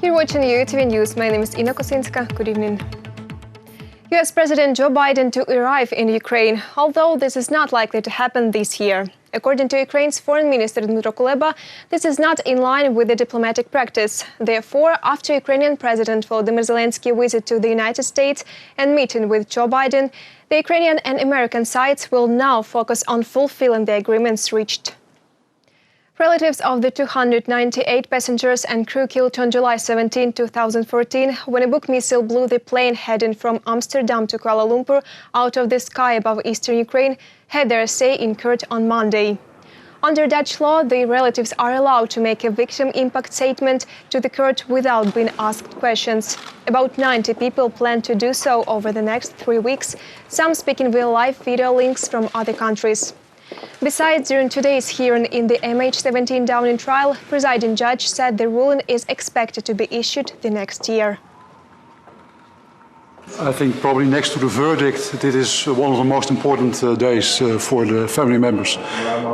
You're watching UATV News. My name is Ina Kosinska. Good evening. US President Joe Biden to arrive in Ukraine, although this is not likely to happen this year. According to Ukraine's Foreign Minister Dmytro Kuleba, this is not in line with the diplomatic practice. Therefore, after Ukrainian President Volodymyr Zelensky visit to the United States and meeting with Joe Biden, the Ukrainian and American sides will now focus on fulfilling the agreements reached. Relatives of the 298 passengers and crew killed on July 17, 2014, when a Buk missile blew the plane heading from Amsterdam to Kuala Lumpur out of the sky above eastern Ukraine, had their say in court on Monday. Under Dutch law, the relatives are allowed to make a victim impact statement to the court without being asked questions. About 90 people plan to do so over the next 3 weeks, some speaking via live video links from other countries. Besides, during today's hearing in the MH17 Downing trial, presiding judge said the ruling is expected to be issued the next year. I think probably next to the verdict, it is one of the most important days for the family members,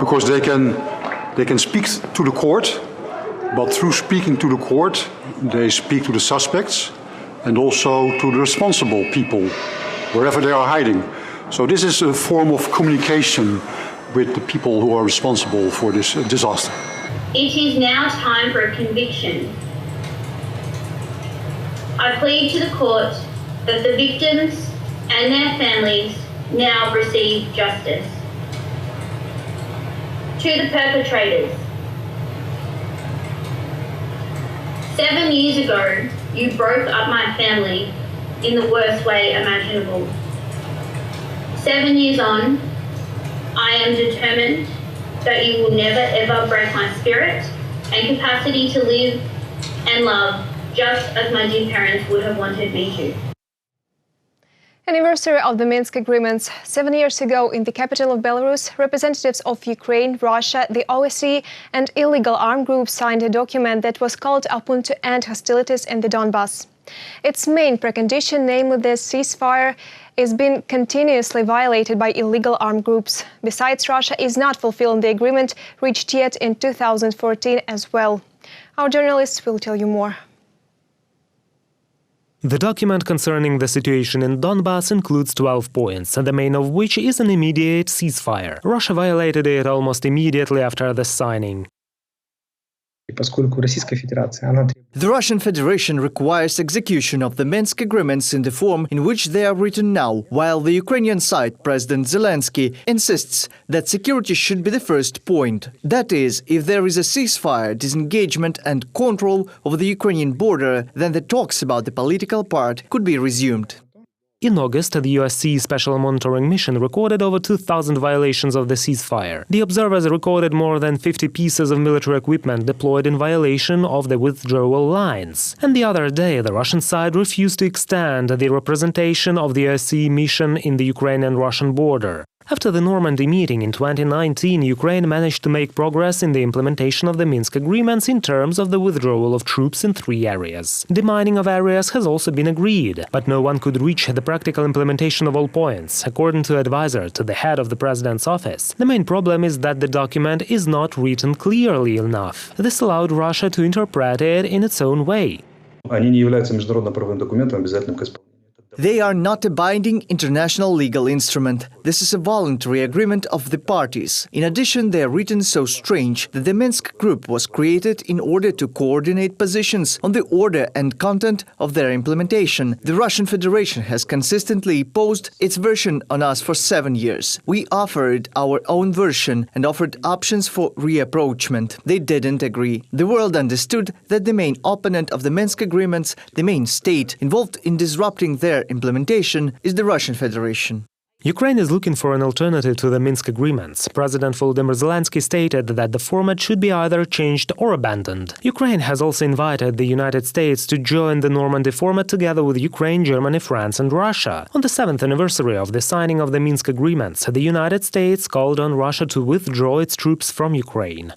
because they can speak to the court, but through speaking to the court, they speak to the suspects and also to the responsible people, wherever they are hiding. So this is a form of communication with the people who are responsible for this disaster. It is now time for a conviction. I plead to the court that the victims and their families now receive justice. To the perpetrators, 7 years ago, you broke up my family in the worst way imaginable. 7 years on, I am determined that you will never ever break my spirit and capacity to live and love just as my dear parents would have wanted me to. Anniversary of the Minsk Agreements. 7 years ago, in the capital of Belarus, representatives of Ukraine, Russia, the OSCE and illegal armed groups signed a document that was called upon to end hostilities in the Donbas. Its main precondition, namely the ceasefire, is being continuously violated by illegal armed groups. Besides, Russia is not fulfilling the agreement reached yet in 2014 as well. Our journalists will tell you more. The document concerning the situation in Donbas includes 12 points, the main of which is an immediate ceasefire. Russia violated it almost immediately after the signing. The Russian Federation requires execution of the Minsk Agreements in the form in which they are written now, while the Ukrainian side, President Zelensky, insists that security should be the first point. That is, if there is a ceasefire, disengagement and control over the Ukrainian border, then the talks about the political part could be resumed. In August, the OSCE Special Monitoring Mission recorded over 2,000 violations of the ceasefire. The observers recorded more than 50 pieces of military equipment deployed in violation of the withdrawal lines. And the other day, the Russian side refused to extend the representation of the OSCE mission in the Ukrainian-Russian border. After the Normandy meeting in 2019, Ukraine managed to make progress in the implementation of the Minsk Agreements in terms of the withdrawal of troops in 3 areas. Demining of areas has also been agreed, but no one could reach the practical implementation of all points, according to advisor to the head of the president's office. The main problem is that the document is not written clearly enough. This allowed Russia to interpret it in its own way. They are not a binding international legal instrument. This is a voluntary agreement of the parties. In addition, they are written so strange that the Minsk Group was created in order to coordinate positions on the order and content of their implementation. The Russian Federation has consistently imposed its version on us for 7 years. We offered our own version and offered options for reapproachment. They didn't agree. The world understood that the main opponent of the Minsk Agreements, the main state involved in disrupting their implementation, is the Russian Federation. Ukraine is looking for an alternative to the Minsk Agreements. President Volodymyr Zelensky stated that the format should be either changed or abandoned. Ukraine has also invited the United States to join the Normandy format together with Ukraine, Germany, France and Russia. On the 7th anniversary of the signing of the Minsk Agreements, the United States called on Russia to withdraw its troops from Ukraine.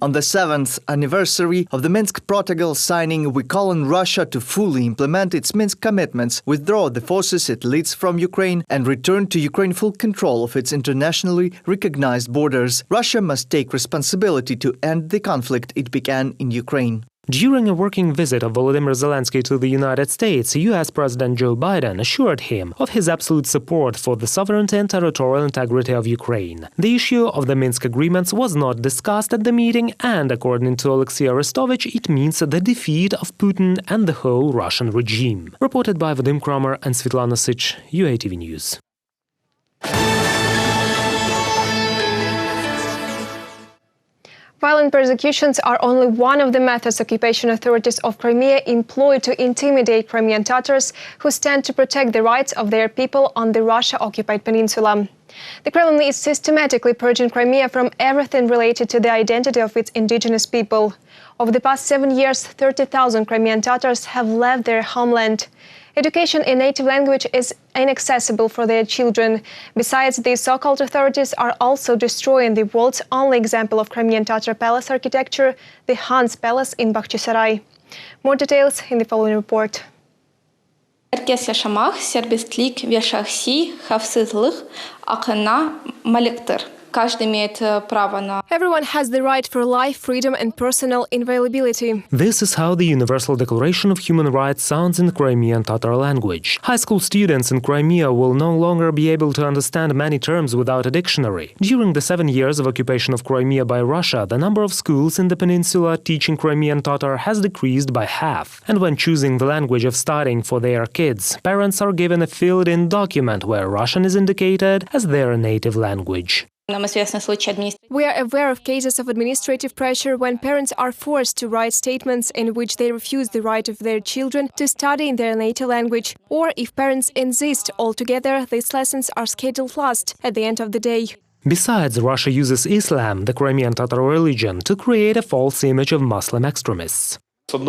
On the 7th anniversary of the Minsk Protocol signing, we call on Russia to fully implement its Minsk commitments, withdraw the forces it leads from Ukraine, and return to Ukraine full control of its internationally recognized borders. Russia must take responsibility to end the conflict it began in Ukraine. During a working visit of Volodymyr Zelensky to the United States, US President Joe Biden assured him of his absolute support for the sovereignty and territorial integrity of Ukraine. The issue of the Minsk agreements was not discussed at the meeting, and according to Alexei Arestovich, it means the defeat of Putin and the whole Russian regime. Reported by Vadim Kramer and Svetlana Sich, UATV News. Violent persecutions are only one of the methods occupation authorities of Crimea employ to intimidate Crimean Tatars who stand to protect the rights of their people on the Russia-occupied peninsula. The Kremlin is systematically purging Crimea from everything related to the identity of its indigenous people. Over the past 7 years, 30,000 Crimean Tatars have left their homeland. Education in native language is inaccessible for their children. Besides, the so-called authorities are also destroying the world's only example of Crimean Tatar palace architecture, the Han's Palace in Bakhchisarai. More details in the following report. Herkes yaşamak serbestlik ve şahsi hafsızlık hakkına maliktir. Everyone has the right for life, freedom and personal inviolability. This is how the Universal Declaration of Human Rights sounds in Crimean Tatar language. High school students in Crimea will no longer be able to understand many terms without a dictionary. During the 7 years of occupation of Crimea by Russia, the number of schools in the peninsula teaching Crimean Tatar has decreased by half. And when choosing the language of studying for their kids, parents are given a filled-in document where Russian is indicated as their native language. We are aware of cases of administrative pressure when parents are forced to write statements in which they refuse the right of their children to study in their native language. Or if parents insist altogether, these lessons are scheduled last at the end of the day. Besides, Russia uses Islam, the Crimean Tatar religion, to create a false image of Muslim extremists. On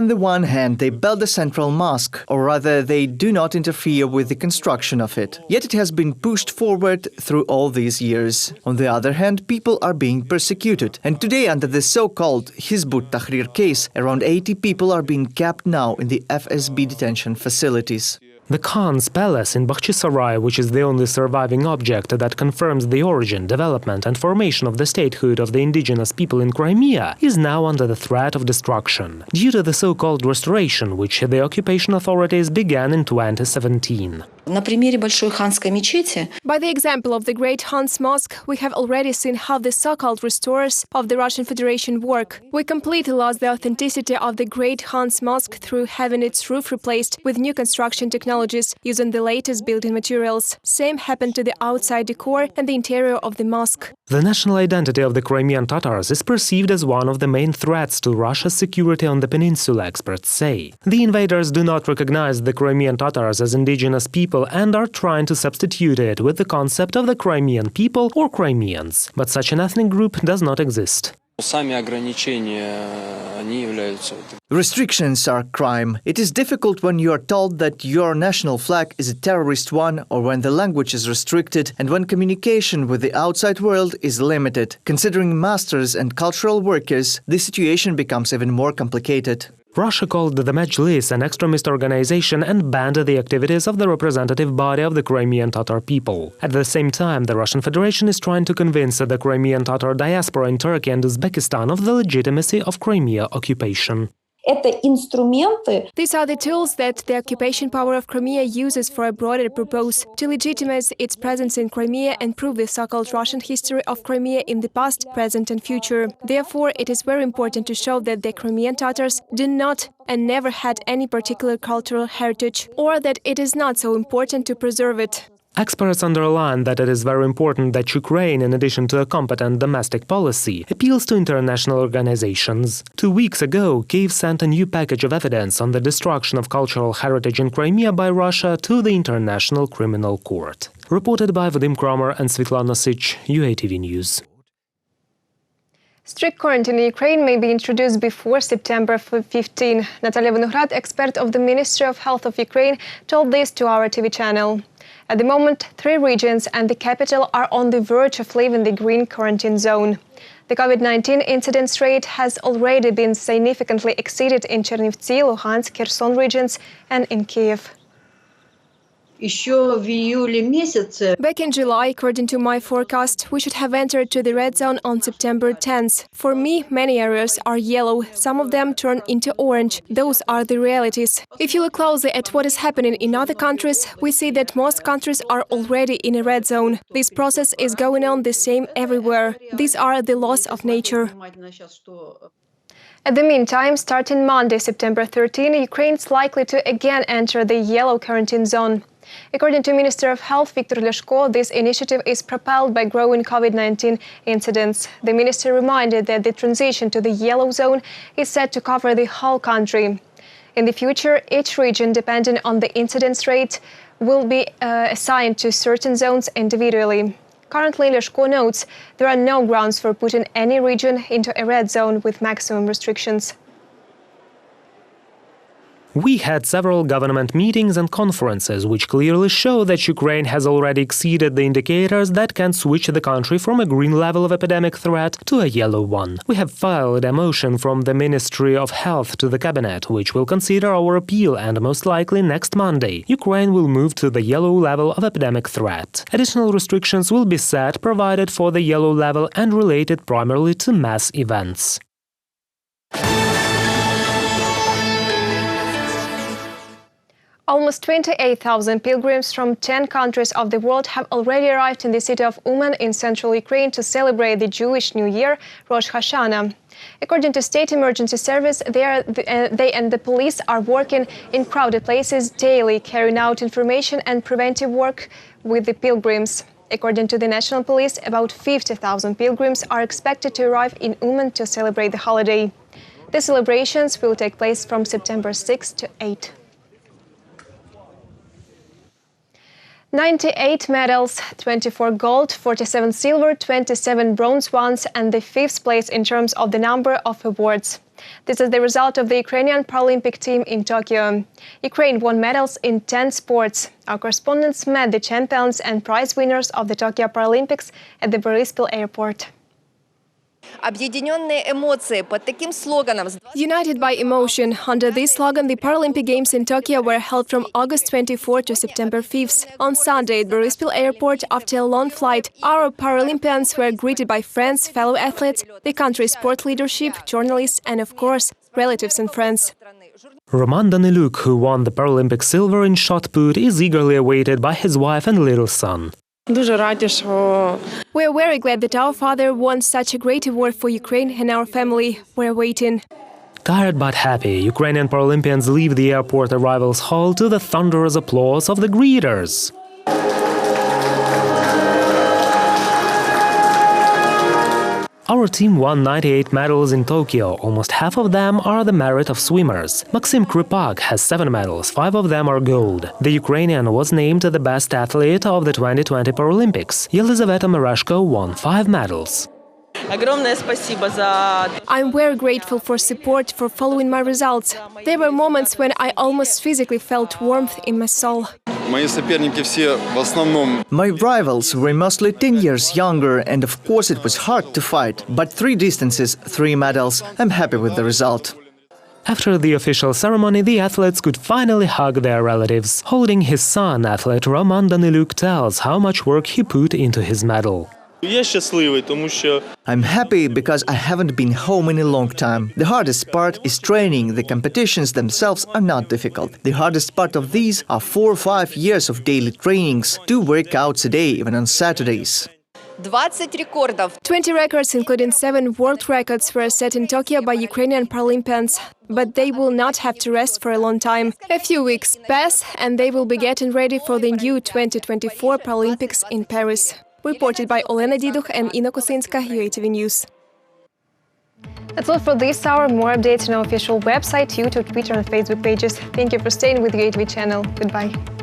the one hand, they build a central mosque, or rather, they do not interfere with the construction of it. Yet it has been pushed forward through all these years. On the other hand, people are being persecuted. And today, under the so-called Hizb ut-Tahrir case, around 80 people are being kept now in the FSB detention facilities. The Khan's Palace in Bakhchisarai, which is the only surviving object that confirms the origin, development and formation of the statehood of the indigenous people in Crimea, is now under the threat of destruction, due to the so-called restoration, which the occupation authorities began in 2017. By the example of the Great Han's Mosque, we have already seen how the so-called restorers of the Russian Federation work. We completely lost the authenticity of the Great Han's Mosque through having its roof replaced with new construction technologies using the latest building materials. Same happened to the outside decor and the interior of the mosque. The national identity of the Crimean Tatars is perceived as one of the main threats to Russia's security on the peninsula, experts say. The invaders do not recognize the Crimean Tatars as indigenous people and are trying to substitute it with the concept of the Crimean people or Crimeans. But such an ethnic group does not exist. Restrictions are crime. It is difficult when you are told that your national flag is a terrorist one, or when the language is restricted and when communication with the outside world is limited. Considering masters and cultural workers, the situation becomes even more complicated. Russia called the Majlis an extremist organization and banned the activities of the representative body of the Crimean Tatar people. At the same time, the Russian Federation is trying to convince the Crimean Tatar diaspora in Turkey and Uzbekistan of the legitimacy of Crimea occupation. These are the tools that the occupation power of Crimea uses for a broader purpose, to legitimize its presence in Crimea and prove the so-called Russian history of Crimea in the past, present and future. Therefore, it is very important to show that the Crimean Tatars do not and never had any particular cultural heritage, or that it is not so important to preserve it. Experts underline that it is very important that Ukraine, in addition to a competent domestic policy, appeals to international organizations. 2 weeks ago, Kyiv sent a new package of evidence on the destruction of cultural heritage in Crimea by Russia to the International Criminal Court. Reported by Vadim Kramer and Svetlana Sich, UATV News. Strict quarantine in Ukraine may be introduced before September 15. Natalia Vinograd, expert of the Ministry of Health of Ukraine, told this to our TV channel. At the moment, 3 regions and the capital are on the verge of leaving the green quarantine zone. The COVID-19 incidence rate has already been significantly exceeded in Chernivtsi, Luhansk, Kherson regions and in Kyiv. Back in July, according to my forecast, we should have entered to the red zone on September 10th. For me, many areas are yellow, some of them turn into orange. Those are the realities. If you look closely at what is happening in other countries, we see that most countries are already in a red zone. This process is going on the same everywhere. These are the laws of nature. At the meantime, starting Monday, September 13, Ukraine is likely to again enter the yellow quarantine zone. According to Minister of Health Viktor Leshko, this initiative is propelled by growing COVID-19 incidents. The minister reminded that the transition to the yellow zone is set to cover the whole country. In the future, each region, depending on the incidence rate, will be assigned to certain zones individually. Currently, Leshko notes there are no grounds for putting any region into a red zone with maximum restrictions. We had several government meetings and conferences which clearly show that Ukraine has already exceeded the indicators that can switch the country from a green level of epidemic threat to a yellow one. We have filed a motion from the Ministry of Health to the Cabinet, which will consider our appeal, and most likely next Monday, Ukraine will move to the yellow level of epidemic threat. Additional restrictions will be set provided for the yellow level and related primarily to mass events. Almost 28,000 pilgrims from 10 countries of the world have already arrived in the city of Uman in central Ukraine to celebrate the Jewish New Year, Rosh Hashanah. According to State Emergency Service, they and the police are working in crowded places daily, carrying out information and preventive work with the pilgrims. According to the National Police, about 50,000 pilgrims are expected to arrive in Uman to celebrate the holiday. The celebrations will take place from September 6 to 8. 98 medals, 24 gold, 47 silver, 27 bronze ones, and the 5th place in terms of the number of awards. This is the result of the Ukrainian Paralympic team in Tokyo. Ukraine won medals in 10 sports. Our correspondents met the champions and prize winners of the Tokyo Paralympics at the Boryspil airport. United by emotion. Under this slogan, the Paralympic Games in Tokyo were held from August 24 to September 5. On Sunday at Boryspil Airport, after a long flight, our Paralympians were greeted by friends, fellow athletes, the country's sport leadership, journalists, and of course, relatives and friends. Roman Daniluk, who won the Paralympic silver in shot put, is eagerly awaited by his wife and little son. We're very glad that our father won such a great award for Ukraine, and our family were waiting. Tired but happy, Ukrainian Paralympians leave the airport arrivals hall to the thunderous applause of the greeters. Our team won 98 medals in Tokyo. Almost half of them are the merit of swimmers. Maxim Kripak has 7 medals, 5 of them are gold. The Ukrainian was named the best athlete of the 2020 Paralympics. Yelizaveta Mereshko won 5 medals. I'm very grateful for support, for following my results. There were moments when I almost physically felt warmth in my soul. My rivals were mostly 10 years younger, and of course it was hard to fight. But 3 distances, 3 medals. I'm happy with the result. After the official ceremony, the athletes could finally hug their relatives. Holding his son, athlete Roman Daniluk tells how much work he put into his medal. I'm happy because I haven't been home in a long time. The hardest part is training. The competitions themselves are not difficult. The hardest part of these are 4 or 5 years of daily trainings, 2 workouts a day, even on Saturdays. 20 records, including 7 world records, were set in Tokyo by Ukrainian Paralympians. But they will not have to rest for a long time. A few weeks pass, and they will be getting ready for the new 2024 Paralympics in Paris. Reported by Olena Diduch and Inna Kosinska, UATV News. That's all for this hour. More updates on our official website, YouTube, Twitter and Facebook pages. Thank you for staying with the UATV channel. Goodbye.